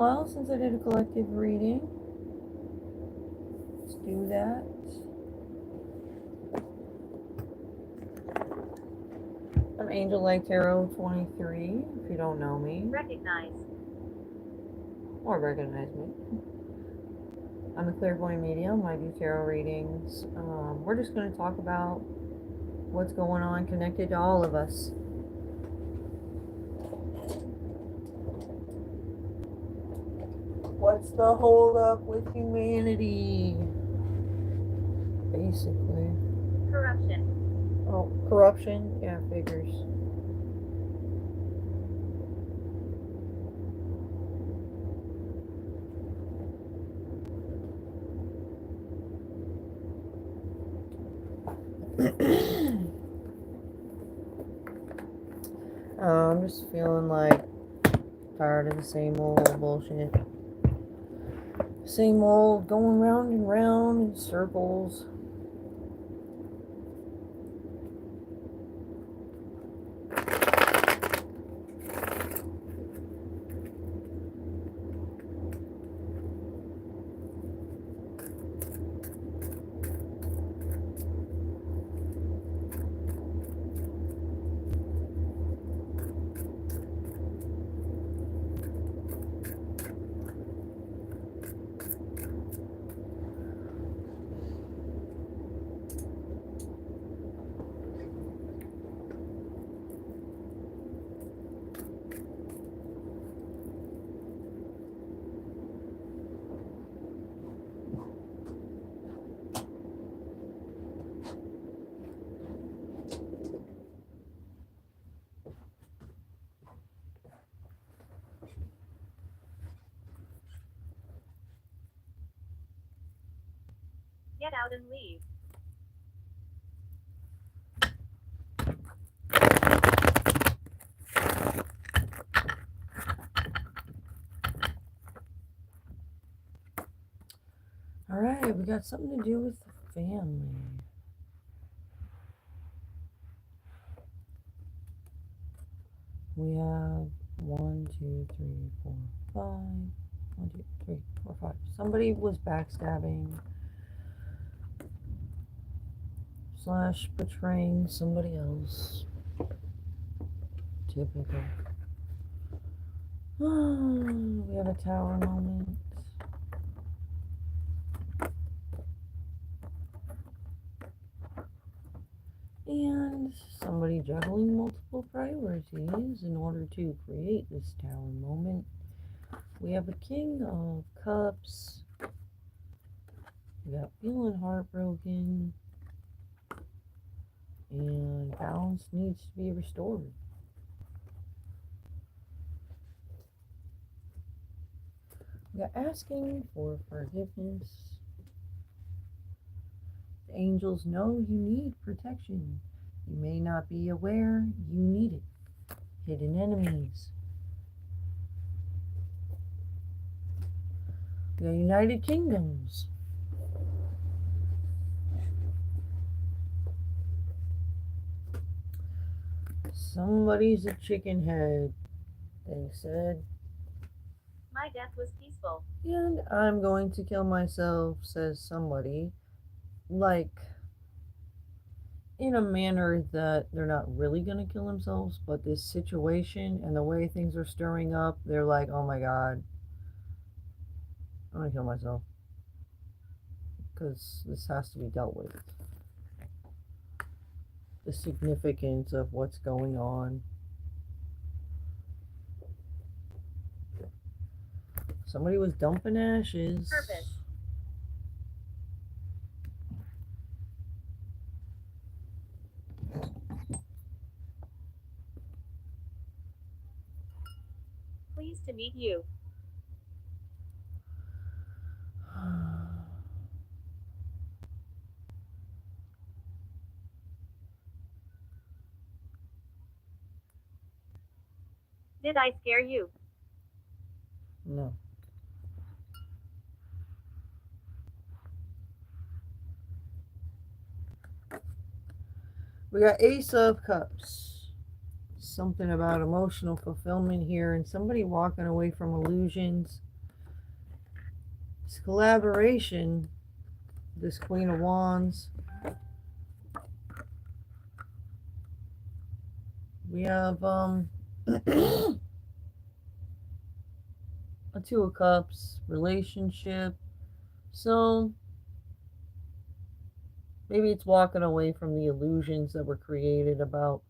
Well, since I did a collective reading, let's do that. I'm Angellighttarot23, if you don't know me. Recognize. Or recognize me. I'm a clairvoyant medium. I do tarot readings. We're just going to talk about what's going on connected to all of us. What's the hold up with humanity? Basically. Corruption. Oh, corruption? Yeah, figures. I'm just feeling like tired of the same old bullshit. Same old going round and round in circles. Get out and leave. Alright, we got something to do with the family. We have 1, 2, 3, 4, 5. 1, 2, 3, 4, 5. Somebody was backstabbing / betraying somebody else. Typical. We have a tower moment. And somebody juggling multiple priorities in order to create this tower moment. We have a King of Cups. We got feeling heartbroken. And balance needs to be restored. We got asking for forgiveness. The angels know you need protection. You may not be aware you need it. Hidden enemies. We got United Kingdoms. Somebody's a chicken head, they said. My death was peaceful. And I'm going to kill myself, says somebody. Like, in a manner that they're not really going to kill themselves, but this situation and the way things are stirring up, they're like, oh my god, I'm going to kill myself. Because this has to be dealt with. The significance of what's going on. Somebody was dumping ashes. Purpose. Pleased to meet you. Did I scare you? No. We got Ace of Cups. Something about emotional fulfillment here and somebody walking away from illusions. This collaboration, this Queen of Wands. We have a Two of Cups, relationship. So maybe it's walking away from the illusions that were created about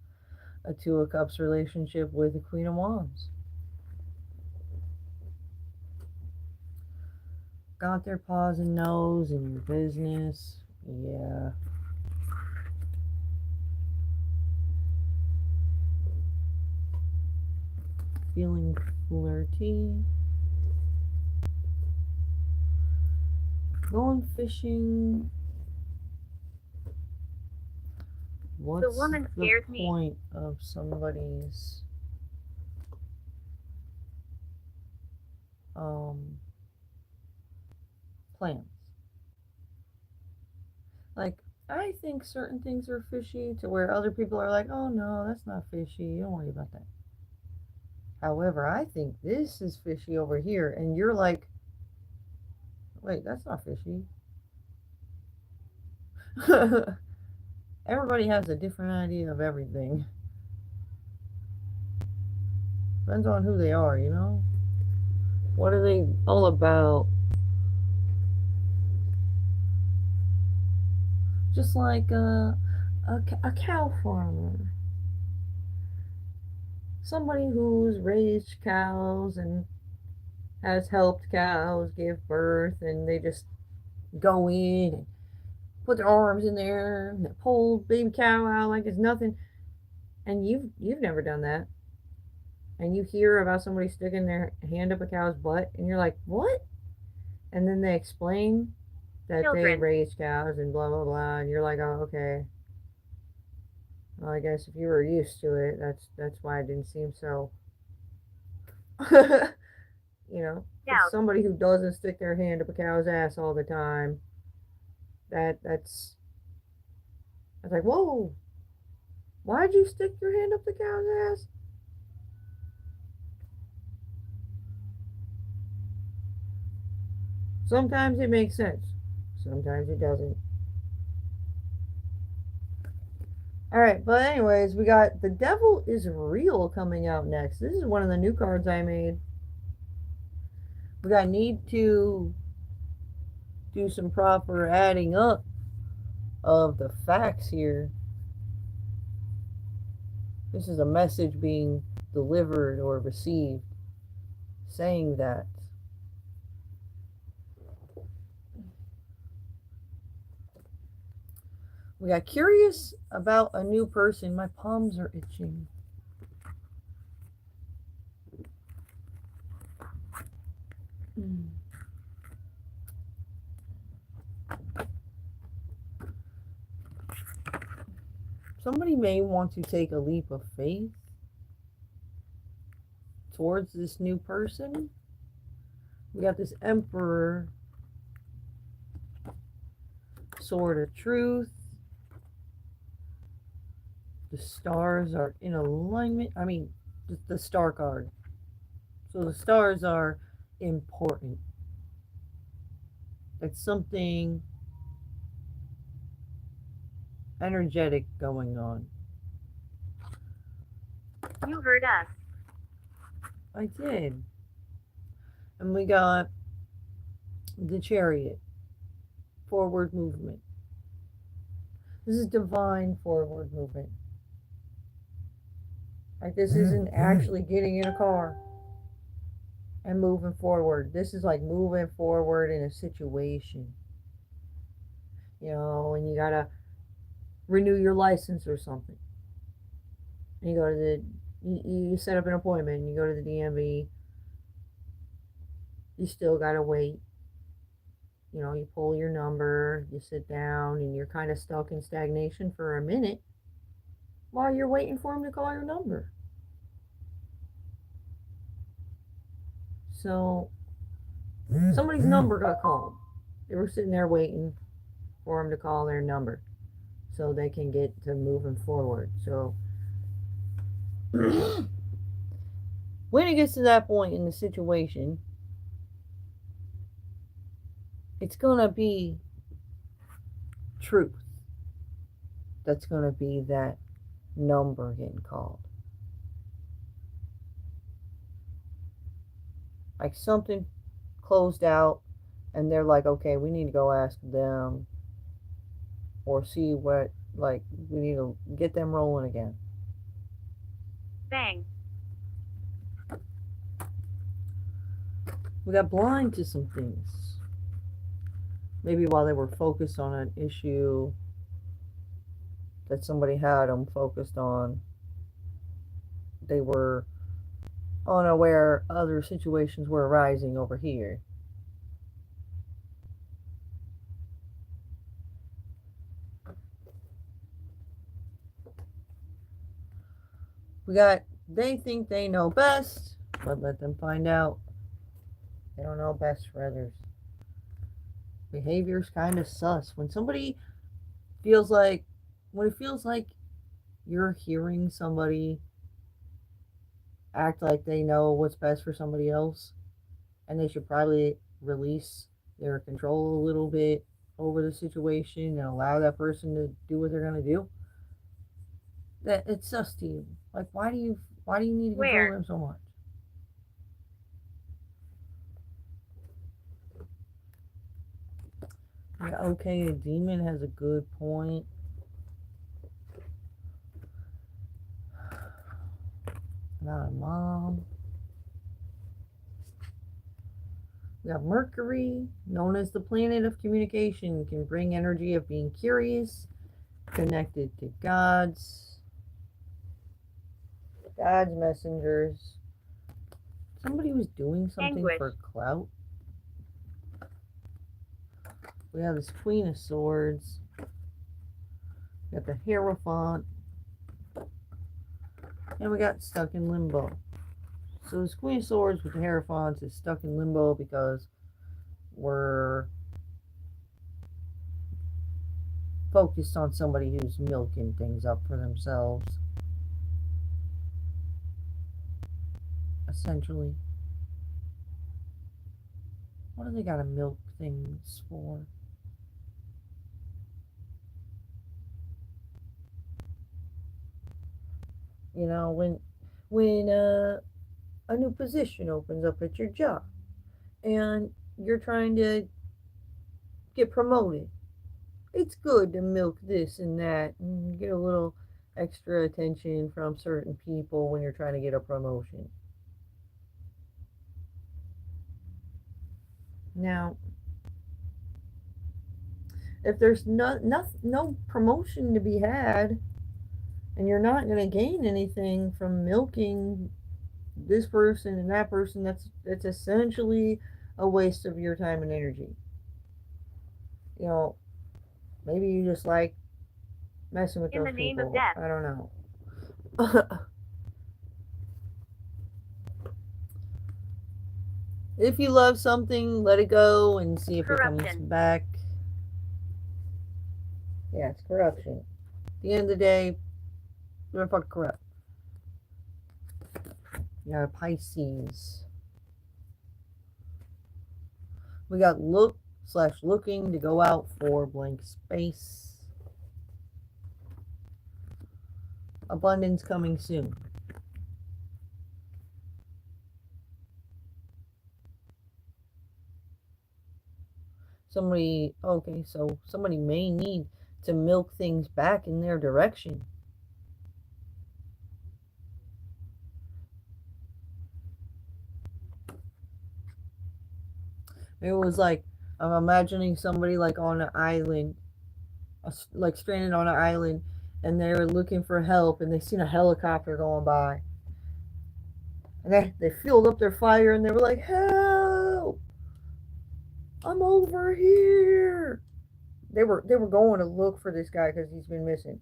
a Two of Cups relationship with the Queen of Wands. Got their paws and nose in your business. Yeah. Feeling flirty. Going fishing. What's the woman scares the me. point of somebody's plans? Like, I think certain things are fishy to where other people are like, oh no, that's not fishy. Don't worry about that. However, I think this is fishy over here. And you're like, wait, that's not fishy. Everybody has a different idea of everything. Depends on who they are, you know? What are they all about? Just like a cow farmer. Somebody who's raised cows and has helped cows give birth, and they just go in and put their arms in there and pull baby cow out like it's nothing. And you've never done that. And you hear about somebody sticking their hand up a cow's butt, and you're like, what? And then they explain that they raise cows and blah blah blah, and you're like, oh, okay. Well, I guess if you were used to it, that's why it didn't seem so. You know, somebody who doesn't stick their hand up a cow's ass all the time. That's like, whoa, why'd you stick your hand up the cow's ass? Sometimes it makes sense. Sometimes it doesn't. Alright, but anyways, we got The Devil is Real coming out next. This is one of the new cards I made. We got need to do some proper adding up of the facts here. This is a message being delivered or received saying that. We got curious about a new person. My palms are itching. Somebody may want to take a leap of faith towards this new person. We got this Emperor, Sword of Truth. The stars are in alignment. I mean, the star card. So the stars are important. It's something energetic going on. You heard us. I did. And we got the Chariot. Forward movement. This is divine forward movement. Like, this isn't actually getting in a car and moving forward. This is like moving forward in a situation. You know, and you gotta renew your license or something. And you go to you set up an appointment and you go to the DMV. You still gotta wait. You know, you pull your number, you sit down, and you're kind of stuck in stagnation for a minute while you're waiting for him to call your number. So, somebody's number got called. They were sitting there waiting for him to call their number so they can get to moving forward. So, when it gets to that point in the situation, it's going to be truth. That's going to be that number getting called. Like something closed out and they're like, okay, we need to go ask them or see what, like, we need to get them rolling again. Bang. We got blind to some things. Maybe while they were focused on an issue that somebody had them focused on, they were unaware other situations were arising over here. We got, they think they know best, but let them find out they don't know best for others. Behavior's kind of sus. When somebody feels like, when it feels like you're hearing somebody act like they know what's best for somebody else, and they should probably release their control a little bit over the situation and allow that person to do what they're going to do, that it's sus to you. Like, why do you need to control them so much? Yeah, okay, a demon has a good point. Not a mom. We got Mercury, known as the planet of communication, can bring energy of being curious, connected to God's messengers. Somebody was doing something for clout. We have this Queen of Swords. We got the Hierophant. And we got stuck in limbo. So this Queen of Swords with the Hierophant is stuck in limbo because we're focused on somebody who's milking things up for themselves. Essentially. What do they gotta milk things for? You know, when a new position opens up at your job and you're trying to get promoted, it's good to milk this and that and get a little extra attention from certain people when you're trying to get a promotion. Now, if there's no promotion to be had, and you're not going to gain anything from milking this person and that person, that's essentially a waste of your time and energy. You know, maybe you just like messing with those people. In the name of death. I don't know. If you love something, let it go and see if it comes back. Yeah, it's corruption. At the end of the day, you're fucking corrupt. You got Pisces. We got looking to go out for blank space. Abundance coming soon. Somebody may need to milk things back in their direction. It was like, I'm imagining somebody like on an island, like stranded on an island, and they were looking for help, and they seen a helicopter going by. And they filled up their fire, and they were like, help! I'm over here! They were going to look for this guy because he's been missing.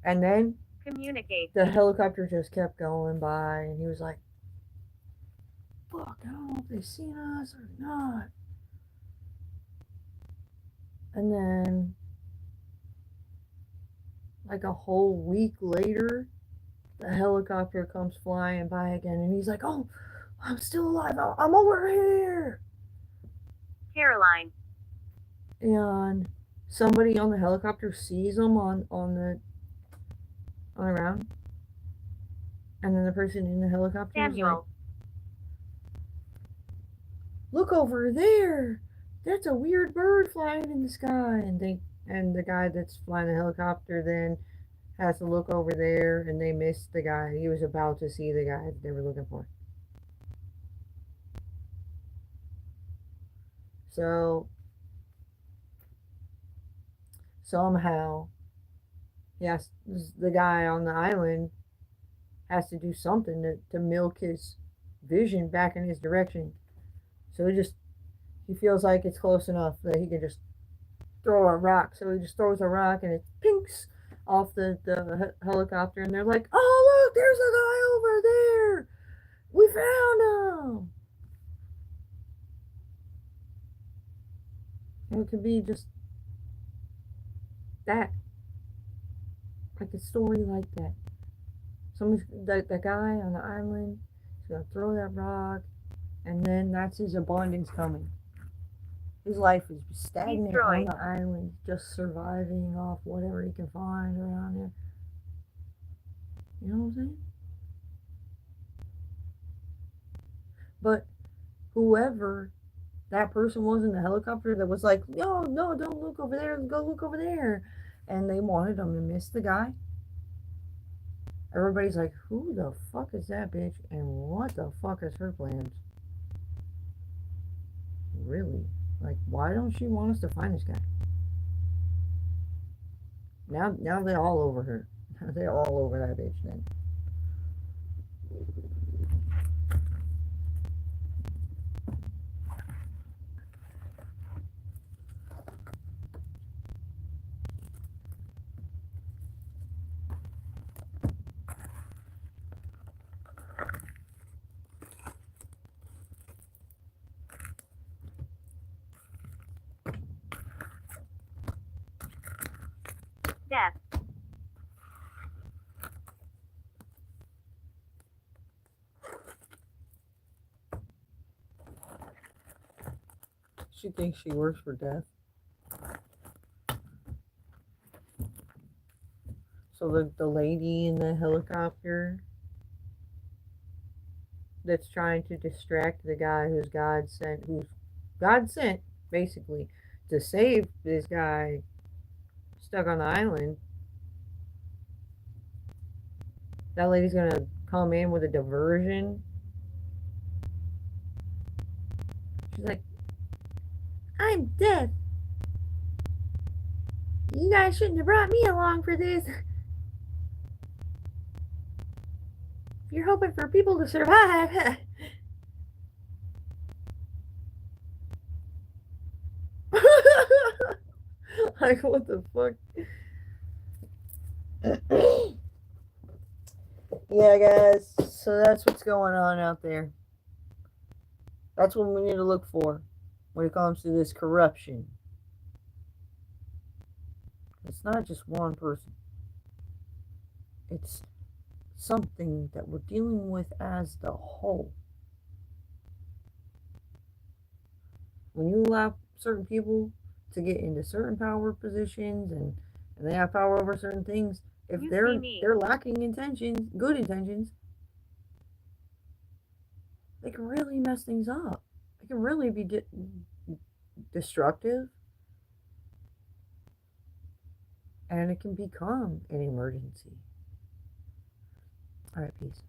And then communicate. The helicopter just kept going by, and he was like, fuck, I don't know if they've seen us or not. And then, like a whole week later, the helicopter comes flying by again, and he's like, oh, I'm still alive. I'm over here. Caroline. and somebody on the helicopter sees them on the ground, and then the person in the helicopter is like, Samuel. "Look over there! That's a weird bird flying in the sky." And the guy that's flying the helicopter then has to look over there, and they missed the guy. He was about to see the guy that they were looking for. So somehow, yes, the guy on the island has to do something to milk his vision back in his direction. So he feels like it's close enough that he can just throw a rock. So he just throws a rock and it pinks off the helicopter, and they're like, "Oh, look, there's a guy over there. We found him." And it could be just that, like a story like that. The guy on the island is gonna throw that rock, and then that's his abundance coming. His life is stagnant on the island, just surviving off whatever he can find around there. You know what I'm saying? But whoever that person was in the helicopter that was like, "No, no, don't look over there, go look over there," and they wanted him to miss the guy. Everybody's like, "Who the fuck is that bitch? And what the fuck is her plans?" Really? Like, why don't she want us to find this guy? Now they're all over her. They're all over that bitch then. Death. She thinks she works for death. So the lady in the helicopter that's trying to distract the guy who's God sent basically to save this guy stuck on the island. That lady's gonna come in with a diversion. She's like, "I'm death. You guys shouldn't have brought me along for this. If you're hoping for people to survive." Like, what the fuck? Yeah, guys. So that's what's going on out there. That's what we need to look for when it comes to this corruption. It's not just one person. It's something that we're dealing with as the whole. When you allow certain people to get into certain power positions and they have power over certain things, if they're lacking intentions, good intentions, they can really mess things up. They can really be destructive, and it can become an emergency. All right, peace.